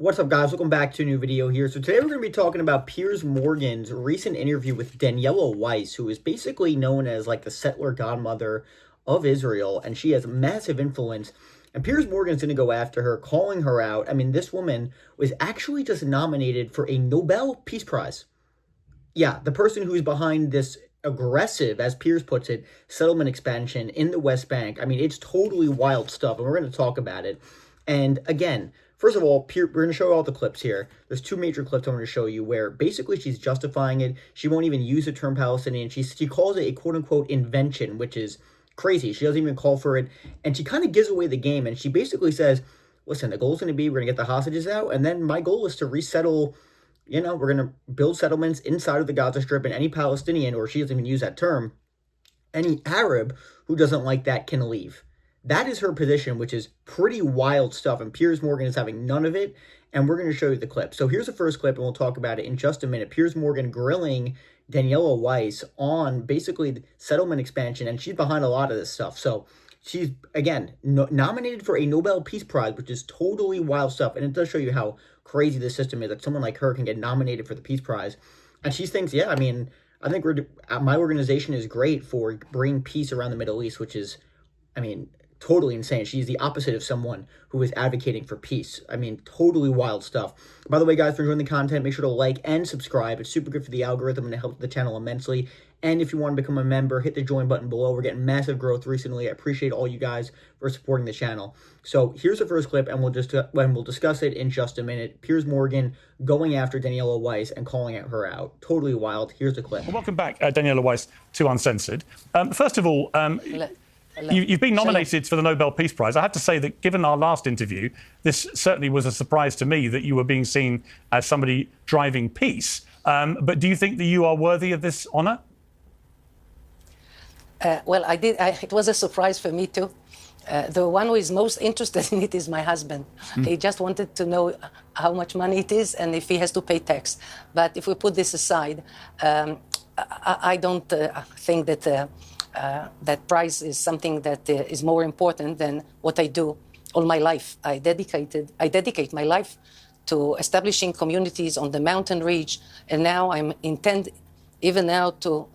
What's up, guys? Welcome back to a new video here. So today we're going to be talking about Piers Morgan's recent interview with Daniella Weiss, who is basically known as like the settler godmother of Israel, and she has massive influence. And Piers Morgan's going to go after her, calling her out. I mean, this woman was actually just nominated for a Nobel Peace Prize. Yeah, the person who's behind this aggressive, as Piers puts it, settlement expansion in the West Bank. I mean, it's totally wild stuff, and we're going to talk about it. And again, first of all, we're going to show all the clips here. There's two major clips I'm going to show you where basically she's justifying it. She won't even use the term Palestinian. She calls it a quote-unquote invention, which is crazy. She doesn't even call for it. And she kind of gives away the game. And she basically says, listen, the goal is going to be we're going to get the hostages out. And then my goal is to resettle, we're going to build settlements inside of the Gaza Strip. And any Palestinian, or she doesn't even use that term, any Arab who doesn't like that can leave. That is her position, which is pretty wild stuff, and Piers Morgan is having none of it, and we're going to show you the clip. So here's the first clip, and we'll talk about it in just a minute. Piers Morgan grilling Daniella Weiss on basically the settlement expansion, and she's behind a lot of this stuff. So she's, again, nominated for a Nobel Peace Prize, which is totally wild stuff, and it does show you how crazy the system is, that someone like her can get nominated for the Peace Prize. And she thinks, yeah, I mean, I think my organization is great for bringing peace around the Middle East, which is, I mean, totally insane. She's the opposite of someone who is advocating for peace. I mean, totally wild stuff. By the way, guys, if you're enjoying the content, make sure to like and subscribe. It's super good for the algorithm and it helps the channel immensely. And if you want to become a member, hit the join button below. We're getting massive growth recently. I appreciate all you guys for supporting the channel. So here's the first clip, and we'll discuss it in just a minute. Piers Morgan going after Daniella Weiss and calling her out. Totally wild. Here's the clip. Well, welcome back, Daniella Weiss, to Uncensored. First of all, you've been nominated for the Nobel Peace Prize. I have to say that given our last interview, this certainly was a surprise to me that you were being seen as somebody driving peace. But do you think that you are worthy of this honour? Well, I did. It was a surprise for me too. The one who is most interested in it is my husband. He just wanted to know how much money it is and if he has to pay tax. But if we put this aside, I don't think that that prize is something that is more important than what I do all my life. I dedicate my life to establishing communities on the mountain ridge, and now I'm intend even now to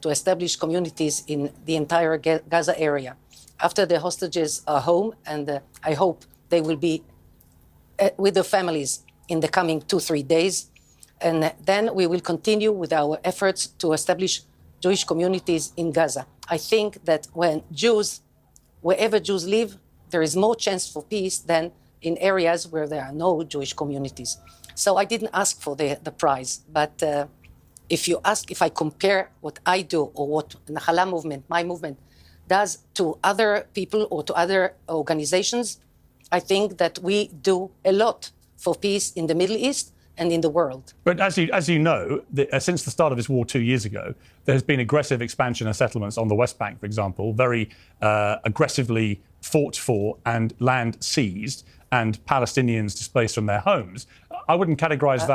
establish communities in the entire Gaza area. After the hostages are home, and I hope they will be with their families in the coming 2-3 days, and then we will continue with our efforts to establish Jewish communities in Gaza. I think that wherever Jews live, there is more chance for peace than in areas where there are no Jewish communities. So I didn't ask for the prize, but if you ask if I compare what I do or what Nahala movement, my movement, does to other people or to other organizations, I think that we do a lot for peace in the Middle East and in the world. But as you know, since the start of this war 2 years ago, there has been aggressive expansion of settlements on the West Bank, for example, very aggressively fought for and land seized, and Palestinians displaced from their homes. I wouldn't categorise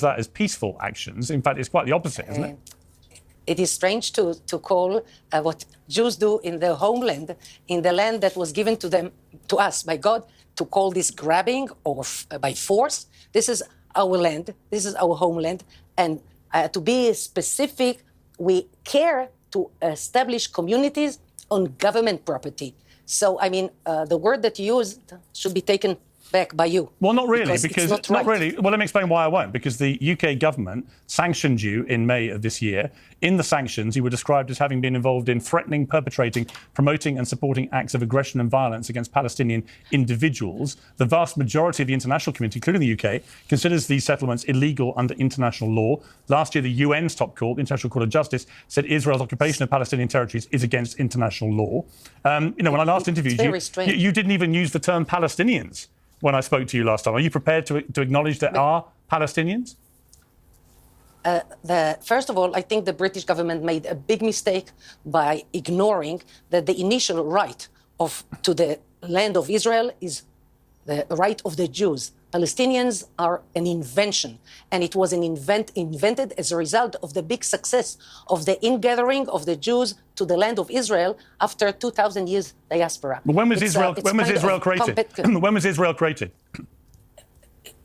that as peaceful actions. In fact, it's quite the opposite, isn't it? It is strange to call what Jews do in their homeland, in the land that was given to us by God, to call this grabbing or by force. This is our land. This is our homeland. And to be specific, we care to establish communities on government property. So, I mean, the word that you used should be taken back by you. Well, not really, because not really. Well, let me explain why I won't. Because the UK government sanctioned you in May of this year. In the sanctions, you were described as having been involved in threatening, perpetrating, promoting and supporting acts of aggression and violence against Palestinian individuals. The vast majority of the international community, including the UK, considers these settlements illegal under international law. Last year, the UN's top court, the International Court of Justice, said Israel's occupation of Palestinian territories is against international law. When I last interviewed you, you didn't even use the term Palestinians when I spoke to you last time. Are you prepared to acknowledge there are Palestinians? First of all, I think the British government made a big mistake by ignoring that the initial right to the land of Israel is the right of the Jews. Palestinians are an invention, and it was invented as a result of the big success of the ingathering of the Jews to the land of Israel after 2,000 years diaspora. But when was Israel created? When was Israel created?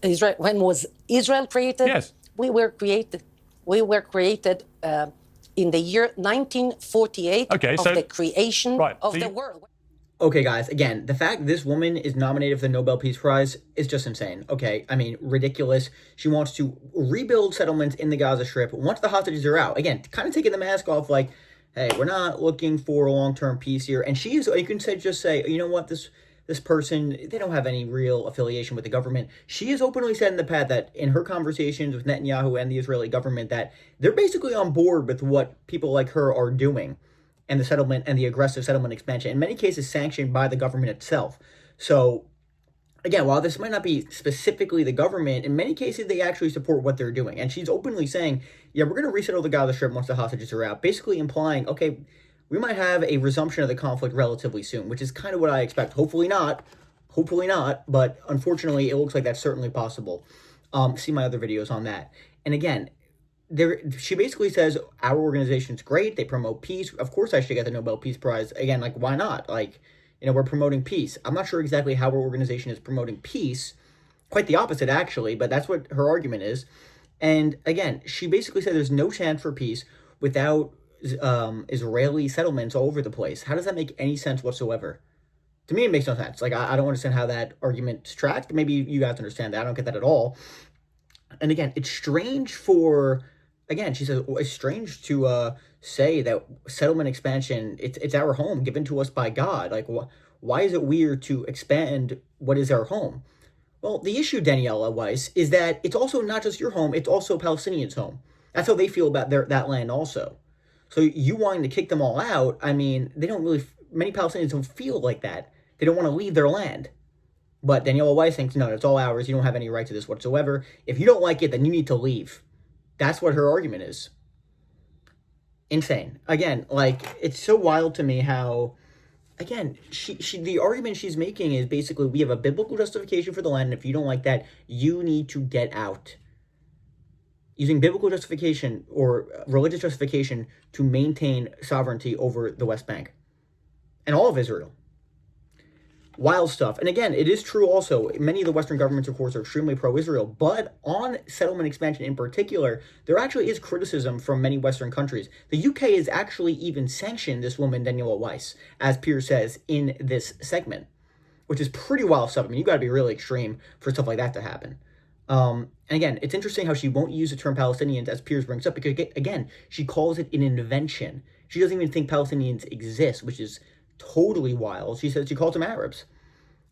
Israel, when was Israel created? Yes. We were created. We were created in the year 1948 Okay, of the creation of the world. Okay, guys, again, the fact this woman is nominated for the Nobel Peace Prize is just insane. Okay, I mean, ridiculous. She wants to rebuild settlements in the Gaza Strip once the hostages are out. Again, kind of taking the mask off, like, hey, we're not looking for a long-term peace here. And she is, you can say, just say, you know what, this person, they don't have any real affiliation with the government. She has openly said in the past that in her conversations with Netanyahu and the Israeli government that they're basically on board with what people like her are doing and the settlement and the aggressive settlement expansion, in many cases sanctioned by the government itself. So, again, while this might not be specifically the government, in many cases they actually support what they're doing. And she's openly saying, yeah, we're going to resettle the Gaza Strip once the hostages are out, basically implying, okay, we might have a resumption of the conflict relatively soon, which is kind of what I expect. Hopefully not, but unfortunately it looks like that's certainly possible. See my other videos on that. And again, she basically says our organization's great, they promote peace, of course I should get the Nobel Peace Prize. Again, like, why not? Like, you know, we're promoting peace. I'm not sure exactly how our organization is promoting peace, quite the opposite actually, but that's what her argument is. And again, she basically said there's no chance for peace without Israeli settlements all over the place. How does that make any sense whatsoever? To me, it makes no sense. Like, I don't understand how that argument tracks. Maybe you guys understand that. I don't get that at all. And again, it's strange for, again, she says, it's strange to say that settlement expansion, it's our home given to us by God. Like, why is it weird to expand what is our home? Well, the issue, Daniella Weiss, is that it's also not just your home, it's also Palestinians' home. That's how they feel about that land also. So you wanting to kick them all out, I mean, they don't really, many Palestinians don't feel like that. They don't want to leave their land. But Daniella Weiss thinks, no, it's all ours. You don't have any right to this whatsoever. If you don't like it, then you need to leave. That's what her argument is. Insane. Again, like, it's so wild to me how, again, the argument she's making is basically we have a biblical justification for the land, and if you don't like that, you need to get out. Using biblical justification or religious justification to maintain sovereignty over the West Bank and all of Israel. Wild stuff. And again, it is true also, many of the Western governments, of course, are extremely pro-Israel, but on settlement expansion in particular, there actually is criticism from many Western countries. The UK has actually even sanctioned this woman, Daniella Weiss, as Piers says in this segment, which is pretty wild stuff. I mean, you got to be really extreme for stuff like that to happen. And again, it's interesting how she won't use the term Palestinians, as Piers brings up, because, again, she calls it an invention. She doesn't even think Palestinians exist, which is totally wild. She says she calls them Arabs.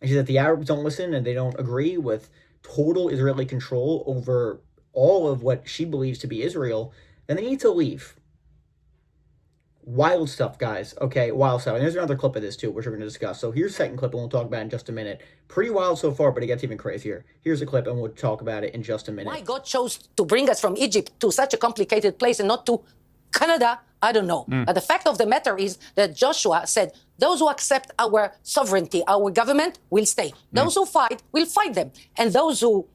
And she said the Arabs don't listen and they don't agree with total Israeli control over all of what she believes to be Israel, then they need to leave. Wild stuff, guys. Okay, wild stuff. And there's another clip of this, too, which we're going to discuss. So here's the second clip, and we'll talk about it in just a minute. Pretty wild so far, but it gets even crazier. Here's a clip, and we'll talk about it in just a minute. Why God chose to bring us from Egypt to such a complicated place and not to Canada, I don't know. But the fact of the matter is that Joshua said, those who accept our sovereignty, our government, will stay. Those who fight, will fight them. And those who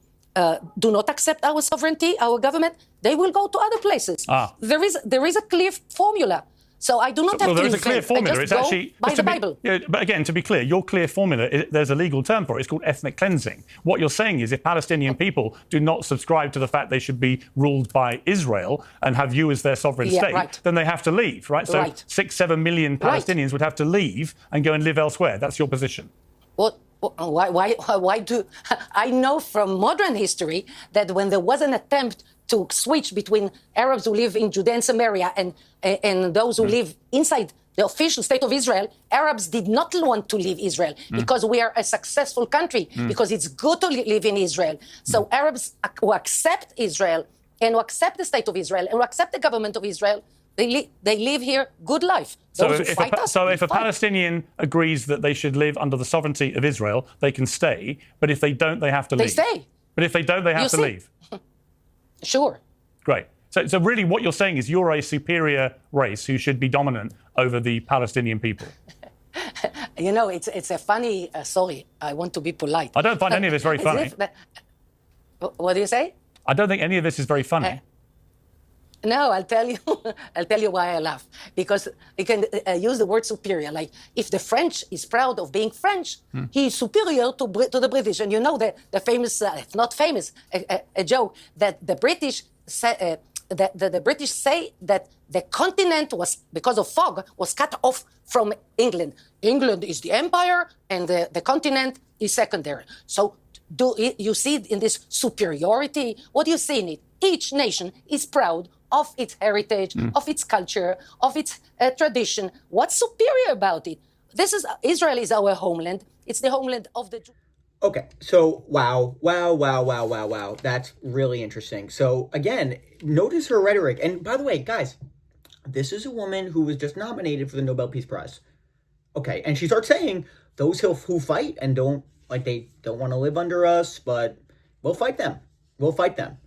do not accept our sovereignty, our government, they will go to other places. There is a clear formula. So I do not have to there is a invent. clear formula. It's actually by the Bible. Yeah, but again, to be clear, your clear formula, there's a legal term for it. It's called ethnic cleansing. What you're saying is if Palestinian people do not subscribe to the fact they should be ruled by Israel and have you as their sovereign state, then they have to leave, right? So 6-7 million Palestinians would have to leave and go and live elsewhere. That's your position. What? Why do I know from modern history that when there was an attempt to switch between Arabs who live in Judea and Samaria and those who live inside the official state of Israel, Arabs did not want to leave Israel because we are a successful country, because it's good to live in Israel. So Arabs who accept Israel and who accept the state of Israel and who accept the government of Israel, they live here good life. So if a Palestinian agrees that they should live under the sovereignty of Israel, they can stay. But if they don't, they have to leave. They stay. But if they don't, they have to leave. Sure. Great. So really what you're saying is you're a superior race who should be dominant over the Palestinian people. You know, it's a funny, sorry, I want to be polite. I don't find any of this very funny. What do you say? I don't think any of this is very funny. No, I'll tell you. I'll tell you why I laugh. Because you can use the word superior. Like if the French is proud of being French, he is superior to the British. And you know the famous, not famous, a joke that the British say, the British say that the continent was, because of fog, was cut off from England. England is the empire, and the continent is secondary. So do you see it in this superiority? What do you see in it? Each nation is proud of its heritage, of its culture, of its tradition. What's superior about it? Israel is our homeland. It's the homeland of the Jews. Okay, so wow. That's really interesting. So again, notice her rhetoric. And by the way, guys, this is a woman who was just nominated for the Nobel Peace Prize. Okay, and she starts saying those who fight and they don't want to live under us, but we'll fight them. We'll fight them.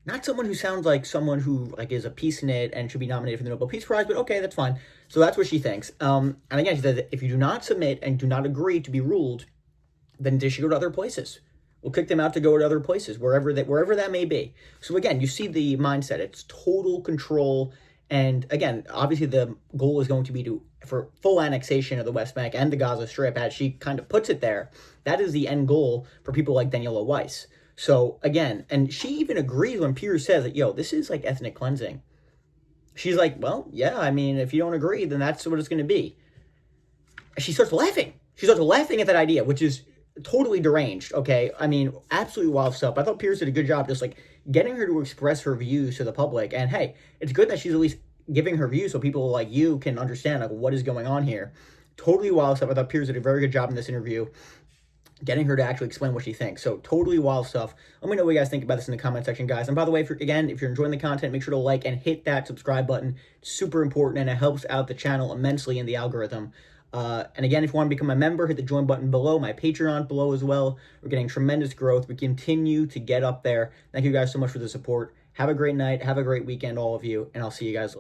Not someone who sounds like someone who is a peace nit and should be nominated for the Nobel Peace Prize, but okay, that's fine. So that's what she thinks. And again, she says if you do not submit and do not agree to be ruled, then they should go to other places. We'll kick them out to go to other places, wherever that may be. So again, you see the mindset. It's total control. And again, obviously the goal is going to be for full annexation of the West Bank and the Gaza Strip, as she kind of puts it there. That is the end goal for people like Daniella Weiss. So again, and she even agrees when Piers says that, this is like ethnic cleansing. She's like, well, yeah, I mean, if you don't agree, then that's what it's going to be. She starts laughing. She starts laughing at that idea, which is totally deranged, okay? I mean, absolutely wild stuff. I thought Piers did a good job just getting her to express her views to the public. And hey, it's good that she's at least giving her views so people like you can understand what is going on here. Totally wild stuff. I thought Piers did a very good job in this interview, getting her to actually explain what she thinks. So totally wild stuff. Let me know what you guys think about this in the comment section, guys. And by the way, if you're enjoying the content, make sure to like and hit that subscribe button. It's super important, and it helps out the channel immensely in the algorithm. And again, if you want to become a member, hit the join button below, my Patreon below as well. We're getting tremendous growth. We continue to get up there. Thank you guys so much for the support. Have a great night. Have a great weekend, all of you. And I'll see you guys later.